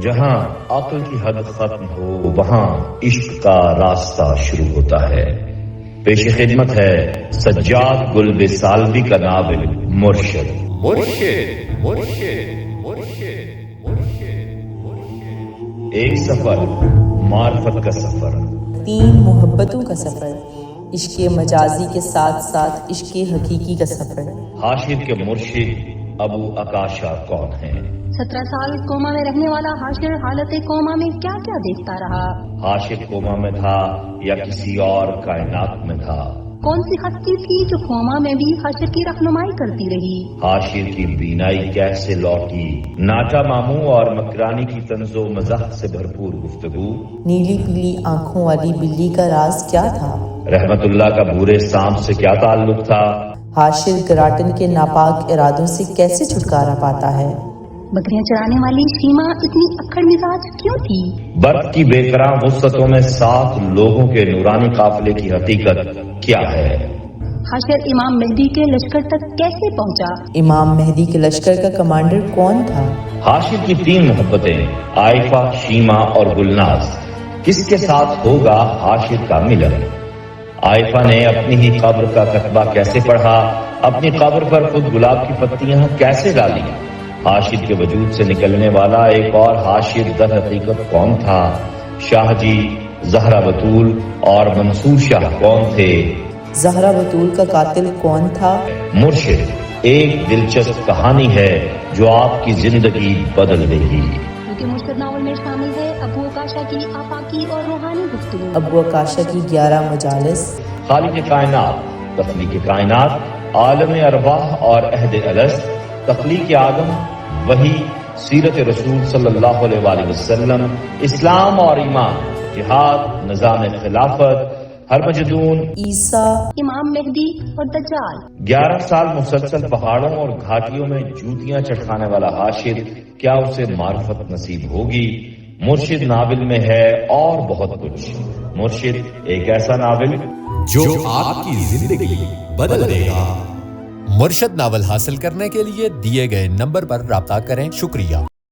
جہاں عقل کی حد ختم ہو وہاں عشق کا راستہ شروع ہوتا ہے۔ پیش خدمت ہے سجاد گل بسالوی کا ناول مرشد۔ ایک سفر، معرفت کا سفر، 3 محبتوں کا سفر، عشق مجازی کے ساتھ ساتھ عشق حقیقی کا سفر۔ حاشر کے مرشد ابو عکاشہ کون ہیں؟ 17 سال کوما میں رہنے والا حاشر حالت کوما میں کیا کیا دیکھتا رہا؟ حاشر کوما میں تھا یا کسی اور کائنات میں تھا؟ کون سی ہستی تھی جو کوما میں بھی حاشر کی رہنمائی کرتی رہی؟ حاشر کی بینائی کیسے لوٹی؟ ناٹا ماموں اور مکرانی کی طنز و مزاح سے بھرپور گفتگو۔ نیلی پیلی آنکھوں والی بلی کا راز کیا تھا؟ رحمت اللہ کا بورے سانپ سے کیا تعلق تھا؟ حاشر گراٹن کے ناپاک ارادوں سے کیسے چھٹکارا پاتا ہے؟ بکریاں چرانے والی شیما اتنی اکڑ مزاج کیوں تھی؟ برف کی بے قرار وسعتوں میں 7 لوگوں کے نورانی قافلے کی حقیقت کیا ہے؟ حاشر امام مہدی کے لشکر تک کیسے پہنچا؟ امام مہدی کے لشکر کا کمانڈر کون تھا؟ حاشر کی 3 محبتیں عائفہ، شیما اور گلناز، کس کے ساتھ ہوگا حاشر کا ملن؟ عائفہ نے اپنی ہی قبر کا کتبہ کیسے پڑھا؟ اپنی قبر پر خود گلاب کی پتیاں کیسے ڈالی؟ حاشر کے وجود سے نکلنے والا ایک اور حاشر در حقیقت کون تھا؟ شاہ جی، زہرا بطول اور منصور شاہ کون تھے؟ زہرا بطول کا قاتل کون تھا؟ مرشد ایک دلچسپ کہانی ہے جو آپ کی زندگی بدل دے گی۔ کیونکہ مرشد ناول میں شامل ہے ابو عکاشہ کی آفاقی اور روحانی گفتگو۔ ابو عکاشہ کی 11 مجالس۔ خالق کائنات، تخلیق کائنات، عالم ارواح اور عہد الست، تخلیق آدم، وحی، سیرت رسول صلی اللہ علیہ وآلہ وسلم، اسلام اور ایمان، جہاد، نظام خلافت، ہرمجدون، عیسیٰ، امام مہدی اور دجال۔ 11 سال مسلسل پہاڑوں اور گھاٹیوں میں جوتیاں چٹکانے والا حاشر، کیا اسے معرفت نصیب ہوگی؟ مرشد ناول میں ہے اور بہت کچھ۔ مرشد ایک ایسا ناول جو آپ کی زندگی بدل دے گا۔ مرشد ناول حاصل کرنے کے لیے دیے گئے نمبر پر رابطہ کریں۔ شکریہ۔